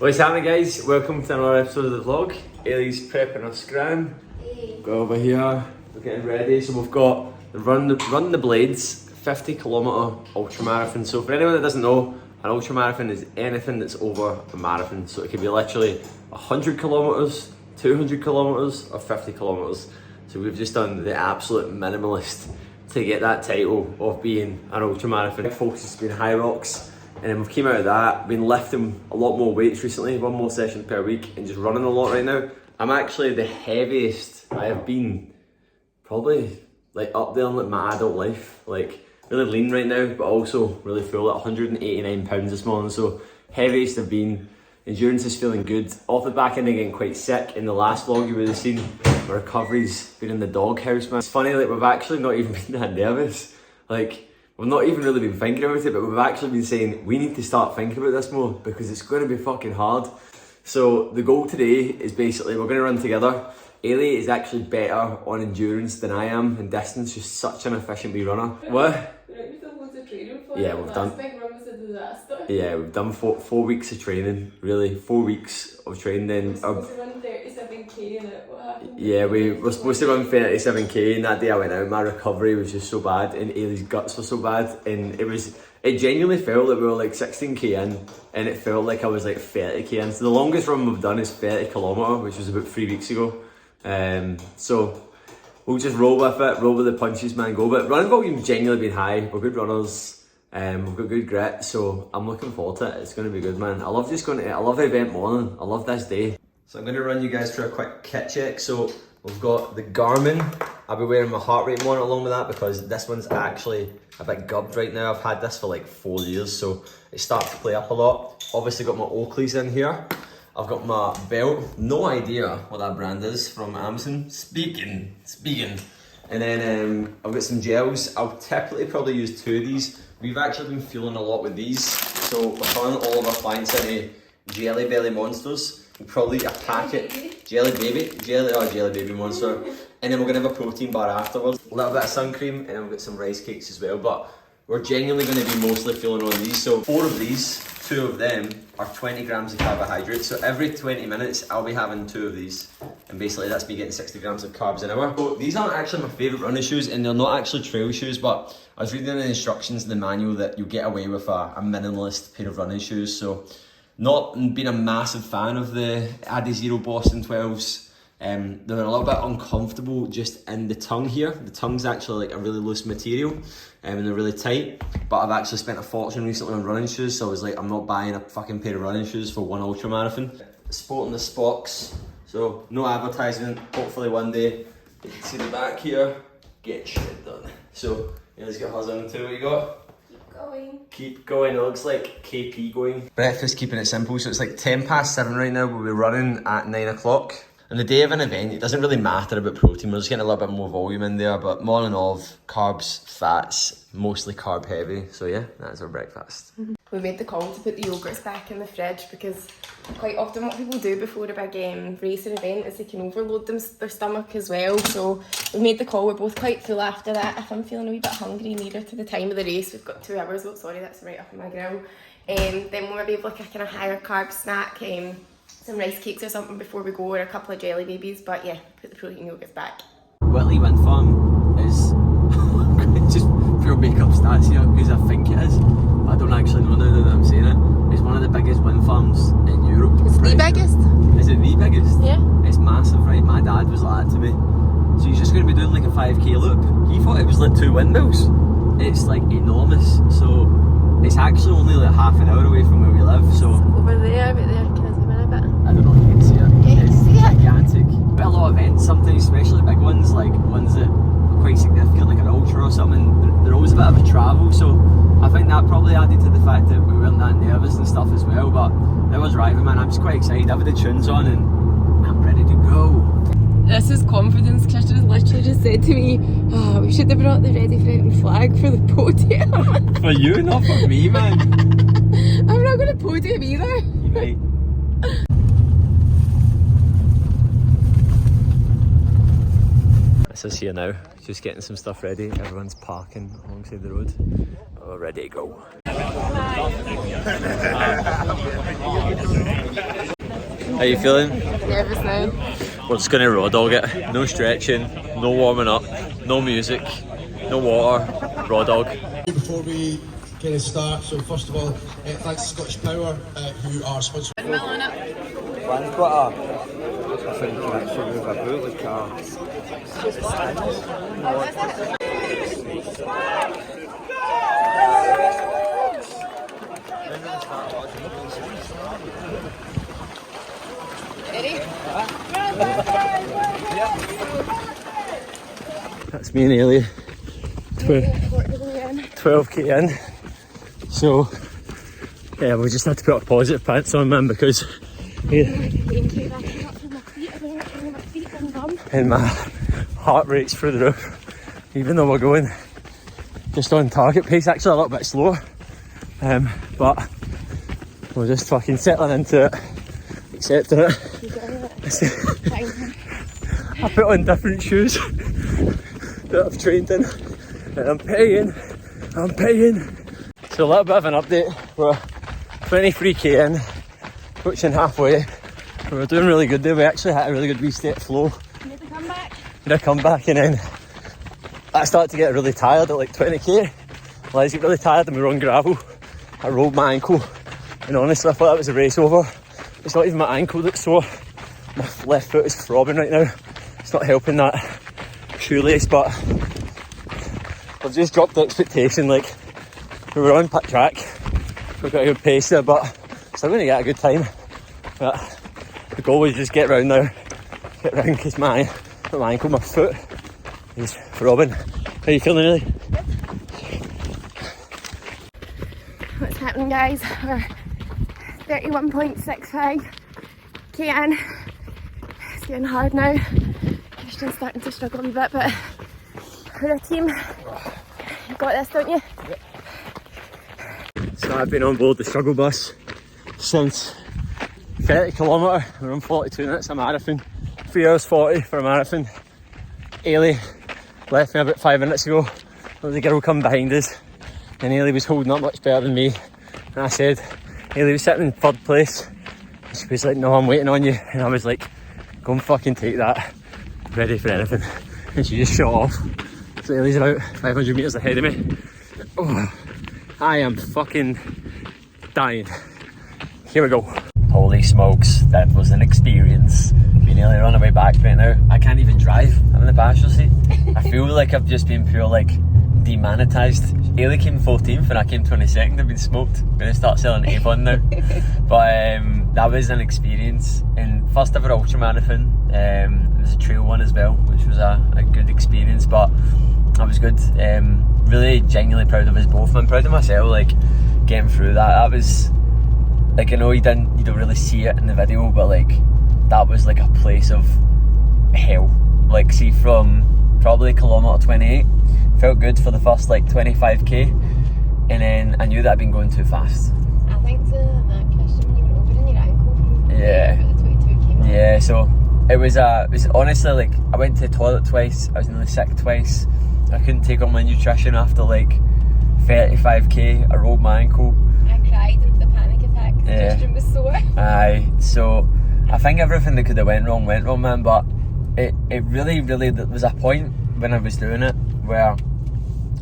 What's happening, guys? Welcome to another episode of the vlog. Eilidh's prepping her scran. Hey. Go over here, we're getting ready. So we've got the Run the Blades 50km ultra marathon. So for anyone that doesn't know, an ultra marathon is anything that's over a marathon. So it could be literally 100 kilometers, 200 kilometers, or 50 kilometers. So we've just done the absolute minimalist to get that title of being an ultra marathon. Our focus has been Hyrox. And then we've came out of that, been lifting a lot more weights recently, one more session per week, and just running a lot right now. I'm actually the heaviest I have been, probably like up there in like my adult life. Like really lean right now, but also really full at 189 pounds this morning. So heaviest I've been. Endurance is feeling good. Off the back end of getting quite sick. In the last vlog you would have seen, my recovery's been in the doghouse, man. It's funny, like we've actually not even been that nervous. Like, we've not even really been thinking about it, but we've actually been saying we need to start thinking about this more because it's going to be fucking hard. So the goal today is basically we're going to run together. Eilidh is actually better on endurance than I am in distance. She's such an efficient wee runner. What? Yeah, we've done. Big run was a disaster. Yeah, we've done four weeks of training. Really, 4 weeks of training. Then supposed to run 37k and what happened? yeah, we were supposed to run 37k, and that day I went out. My recovery was just so bad, and Eilidh's guts were so bad, and it genuinely felt like we were like 16k in, and it felt like I was like 30k in. So the longest run we've done is 30km, which was about 3 weeks ago. So we'll just roll with it, roll with the punches, man, go. But running volume's genuinely been high. We're good runners. We've got good grit, so I'm looking forward to it. It's going to be good, man. I love the event morning. I love this day. So I'm going to run you guys through a quick kit check. So we've got the Garmin. I'll be wearing my heart rate monitor along with that because this one's actually a bit gubbed right now. I've had this for like 4 years, so it starts to play up a lot. Obviously got my Oakleys in here. I've got my belt. No idea what that brand is, from Amazon. Speaking. And then I've got some gels. I'll typically probably use 2 of these. We've actually been fueling a lot with these. So we're turning all of our clients into Jelly Belly Monsters. We'll probably eat a packet. Jelly Baby Monster. And then we're gonna have a protein bar afterwards. A little bit of sun cream, and then we'll get some rice cakes as well. But we're genuinely gonna be mostly fueling on these. So 4 of these, 2 of them are 20 grams of carbohydrates. So every 20 minutes, I'll be having 2 of these. And basically that's me getting 60 grams of carbs an hour. So these aren't actually my favourite running shoes, and they're not actually trail shoes, but I was reading in the instructions in the manual that you get away with a minimalist pair of running shoes. So not being a massive fan of the Adizero Boston 12s. They're a little bit uncomfortable just in the tongue here. The tongue's actually like a really loose material, and they're really tight. But I've actually spent a fortune recently on running shoes, so I was like, I'm not buying a fucking pair of running shoes for one ultra marathon. Sporting the Spox, so no advertisement. Hopefully one day you can see the back here. Get shit done. So yeah, let's get hers on too. What you got? Keep going. It looks like KP going. Breakfast, keeping it simple. So it's like 7:10 right now. We'll be running at 9 o'clock. On the day of an event, it doesn't really matter about protein. We're just getting a little bit more volume in there, but more than all, carbs, fats, mostly carb heavy. So yeah, that's our breakfast. We made the call to put the yogurts back in the fridge because quite often what people do before a big race or event is they can overload their stomach as well. So we made the call. We're both quite full after that. If I'm feeling a wee bit hungry nearer to the time of the race, we've got 2 hours. Oh, sorry, that's right up in my grill. Then we'll maybe have like a kind of higher carb snack. Some rice cakes or something before we go, or a couple of jelly babies, but yeah, put the protein yogurts back. Whitley Wind Farm is just pure makeup stats here because I think it is. I don't actually know now that I'm saying it. It's one of the biggest wind farms in Europe. It's the biggest? Is it the biggest? Yeah. It's massive, right? My dad was like that to me. So he's just going to be doing like a 5k loop. He thought it was like 2 windmills. It's like enormous. So it's actually only like half an hour away from where we live. So over there, but there, can I zoom in a bit? I don't know if you can see it. Yeah, it's see it. gigantic. But a lot of events sometimes, especially big ones, like ones that are quite significant, like an ultra or something, they're always a bit of a travel. So I think that probably added to the fact that we weren't that nervous and stuff as well. But it was right, man. I'm just quite excited. I've had the tunes on and I'm ready to go. This is confidence. Christian has literally just said to me, oh, we should have brought the ready frightened flag for the podium. For you, not for me, man. I'm not going to podium either. You might. This is here now, just getting some stuff ready. Everyone's parking alongside the road. We're ready to go. How you feeling? Nervous now. We're just going to raw dog it. No stretching, no warming up, no music, no water, raw dog. Before we kind of start, so first of all, thanks to Scottish Power who are sponsoring. One's got a thing to actually move a boot with car. That's me and Eilidh. 12k in. So yeah, we just had to put our positive pants on, man, because and my heart rate's through the roof, even though we're going just on target pace, actually a little bit slower, but we're just fucking settling into it, accepting it. I put on different shoes that I've trained in, and I'm paying. So a little bit of an update. We're 23k in, approaching halfway. We're doing really good there. We actually had a really good reset flow. Made a comeback, and then I started to get really tired at like 20k. I get really tired and we were on gravel. I rolled my ankle, and honestly I thought that was a race over. It's not even my ankle that's sore. My left foot is throbbing right now. It's not helping that shoelace, but I've just dropped the expectation. Like, we were on pit track, we've got a good pace there, but still going to get a good time. But the goal was just get round now, because my ankle, my foot is throbbing. How are you feeling, really? What's happening, guys? We're 31.65k in. It's getting hard now. Christian's starting to struggle a wee bit, but we're a team. You've got this, don't you? So I've been on board the struggle bus since 30km. We're on 42 minutes a marathon. 3 hours 40 for a marathon. Eilidh left me about 5 minutes ago. There was a girl come behind us, and Eilidh was holding up much better than me. And I said, Eilidh was sitting in 3rd place. And she was like, no, I'm waiting on you. And I was like, go and fucking take that. Ready for anything. And she just shot off. So Eilidh's about 500 metres ahead of me. Oh, I am fucking dying. Here we go. Holy smokes, that was an experience. We nearly run away back right now. I can't even drive. I'm in the passenger seat. I feel like I've just been pure like demonetised. Eilidh came 14th and I came 22nd. I've been smoked. I'm going to start selling Avon now. But that was an experience. And first ever ultra marathon. It was a trail one as well, which was a good experience. But that was good. Really genuinely proud of us both. I'm proud of myself, like getting through that. That was like, I know you don't really see it in the video, but like that was like a place of hell. Like, see, from probably kilometre 28, felt good for the first like 25k, and then I knew that I'd been going too fast. I think that Christian, you were over in your ankle. Yeah. The 22k mark. Yeah, so it was honestly like, I went to the toilet twice, I was nearly sick twice. I couldn't take on my nutrition after like 35k. I rolled my ankle. I cried into the panic attack because Christian was sore. Aye, so I think everything that could have went wrong, man, but it really, there was a point when I was doing it where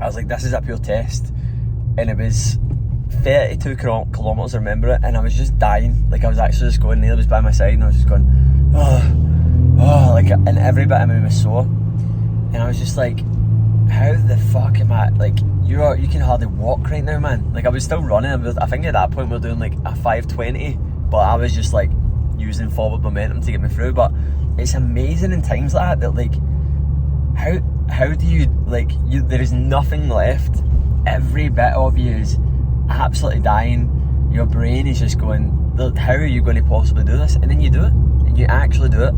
I was like, this is a pure test, and it was 32 kilometres, I remember it, and I was just dying. Like, I was actually just going, Neil was by my side, and I was just going, oh, like, and every bit of me was sore, and I was just like, how the fuck am I, like, you can hardly walk right now, man. Like, I was still running. I think at that point we were doing like a 5:20, but I was just like using forward momentum to get me through. But it's amazing in times like that like, how do you, like, there is nothing left. Every bit of you is absolutely dying. Your brain is just going, how are you going to possibly do this? And then you do it, and you actually do it.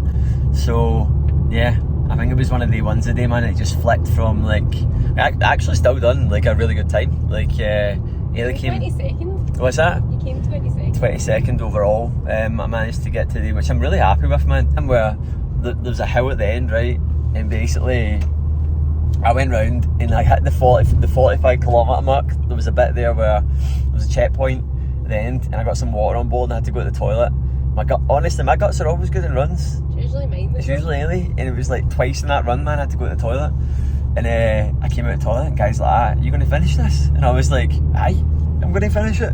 So yeah, I think it was one of the ones today, man. It just flipped from like, I actually still done like a really good time. Like, Eilidh came 22nd. What's that? You came 22nd. 22nd overall. I managed to get today, which I'm really happy with, man. And where there's a hill at the end, right? And basically, I went round and I hit the 45km mark. There was a bit there where there was a checkpoint at the end, and I got some water on board and I had to go to the toilet. my guts are always good in runs. It's usually mine. It's usually Eilidh, and it was like twice in that run, man. I had to go to the toilet, and I came out of the toilet, and guys like, "Are you going to finish this?" And I was like, "Aye, I'm going to finish it."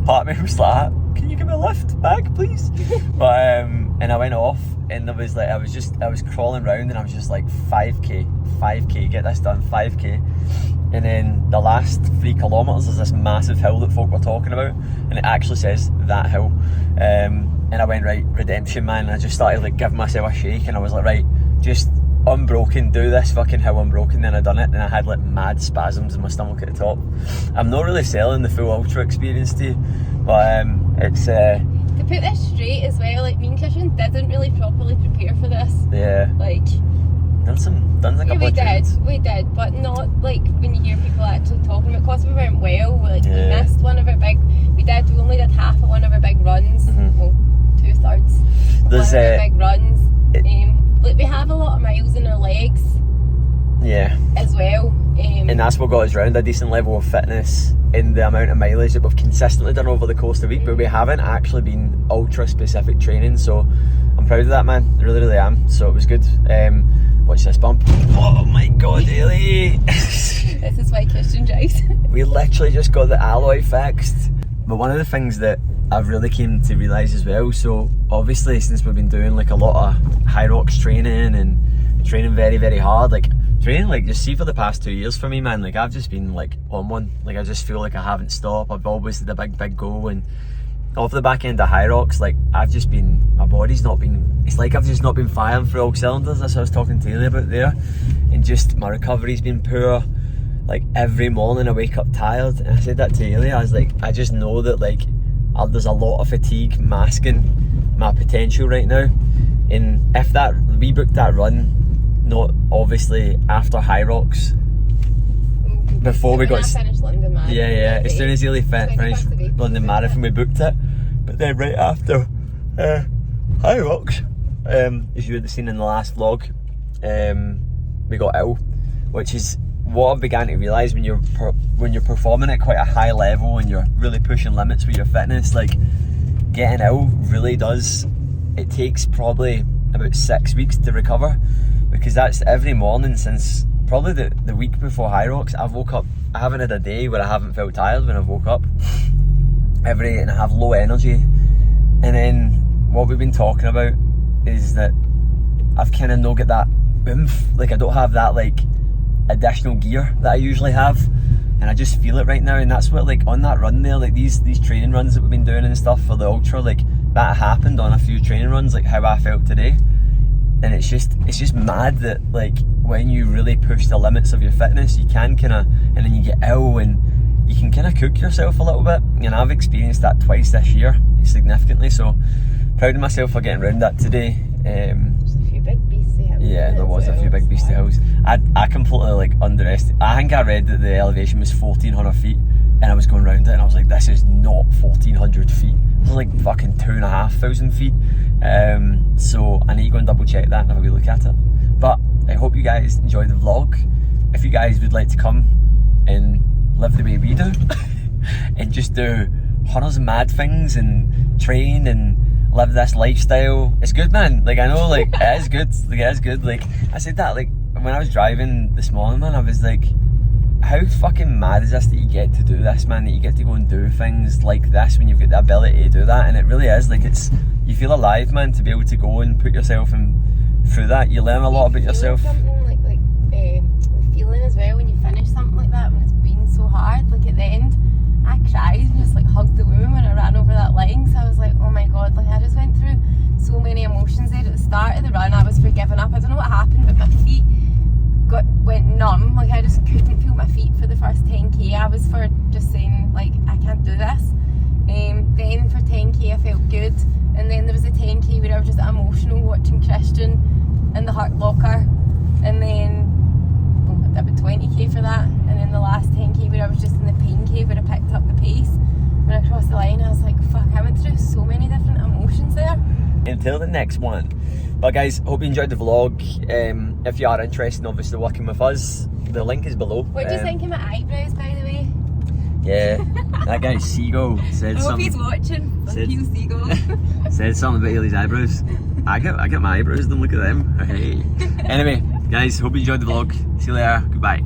Part of me was like, "Can you give me a lift back, please?" But and I went off, and there was like I was crawling around, and I was just like 5k, get this done, 5k. And then the last 3 kilometres is this massive hill that folk were talking about, and it actually says that hill. And I went, right, redemption, man. And I just started like giving myself a shake, and I was like, right, just unbroken, do this fucking hill unbroken. Then I done it, and I had like mad spasms in my stomach at the top. I'm not really selling the full ultra experience to you, but it's to put this straight as well, like me and Christian didn't really properly prepare for this. Yeah. Like done a couple of tunes. We did, but not like when you hear people actually talking about, because we weren't well, we missed one of our big, we only did half of one of our big runs, well, 2/3 of one of our big runs. Like we have a lot of miles in our legs, as well. And that's what got us round a decent level of fitness in the amount of mileage that we've consistently done over the course of the week, but we haven't actually been ultra specific training, so I'm proud of that, man. I really, really am. So it was good. Watch this bump. Oh my god, Eilidh! This is why Christian drives. We literally just got the alloy fixed. But one of the things that I've really came to realise as well, so obviously since we've been doing like a lot of Hyrox training and training very, very hard, like training, like just see for the past 2 years for me, man, like I've just been like on one. Like I just feel like I haven't stopped. I've always had a big goal, and off the back end of Hyrox, like I've just been, my body's not been, it's like I've just not been firing through all cylinders. That's what I was talking to Eilidh about there, and just my recovery's been poor. Like every morning I wake up tired, and I said that to Eilidh, I was like, I just know that like there's a lot of fatigue masking my potential right now. And if we booked that run, not obviously after Hyrox, before we got finished London Marathon. As soon as Eilidh finished London Marathon, we booked it. But then right after Hyrox, as you would have seen in the last vlog, we got ill, which is what I've began to realise when you're performing at quite a high level and you're really pushing limits with your fitness. Like getting ill really does. It takes probably about 6 weeks to recover, because that's every morning since probably the week before Hyrox. I've woke up, I haven't had a day where I haven't felt tired when I've woke up every day, and I have low energy. And then what we've been talking about is that I've kind of not got that oomph, like I don't have that like additional gear that I usually have, and I just feel it right now. And that's what, like on that run there, like these training runs that we've been doing and stuff for the ultra, like that happened on a few training runs, like how I felt today. And it's just mad that like when you really push the limits of your fitness, you can kind of, and then you get ill and you can kind of cook yourself a little bit. And I've experienced that twice this year, significantly. So proud of myself for getting around that today. There's a few big beastie hills. Yeah, there was a few big beastie hills. I completely like underestimated. I think I read that the elevation was 1,400 feet, and I was going around it, and I was like, this is not 1,400 feet. It's like fucking 2,500 feet. So I need to go and double check that and have a wee look at it. But I hope you guys enjoyed the vlog. If you guys would like to come and live the way we do and just do hundreds of mad things and train and live this lifestyle, it's good, man. Like I know, like it is good. Like it is good. Like I said that, like when I was driving this morning, man, I was like, how fucking mad is this that you get to do this, man? That you get to go and do things like this when you've got the ability to do that. And it really is like, it's, you feel alive, man, to be able to go and put yourself in through that. You learn a lot about yourself. Something like the feeling as well when you finish something like that, when it's been so hard. Like at the end, I cried and just like hugged the woman when I ran over that line. So I was like, oh my god, like I just went through so many emotions there. At the start of the run, I was for giving up. I don't know what happened, but my feet went numb. Like I just couldn't feel my feet for the first 10k. I was for just saying like, I can't do this. Then for 10k I felt good, and then there was a 10k where I was just emotional watching Christian in the Hurt Locker, and then I did about 20k for that, and then the last 10k where I was just in the pain cave where I picked up the pace. When I crossed the line, I was like, fuck, I went through so many different emotions there. Until the next one. But guys, hope you enjoyed the vlog. If you are interested in obviously working with us, the link is below. What do you think of my eyebrows, by the way? Yeah, that guy Seagull said I hope something. he's watching. Fuck Said- you, Seagull. Said something about Eilidh's eyebrows. I got my eyebrows done, look at them. Hey. Anyway, guys, hope you enjoyed the vlog. See you later. Goodbye.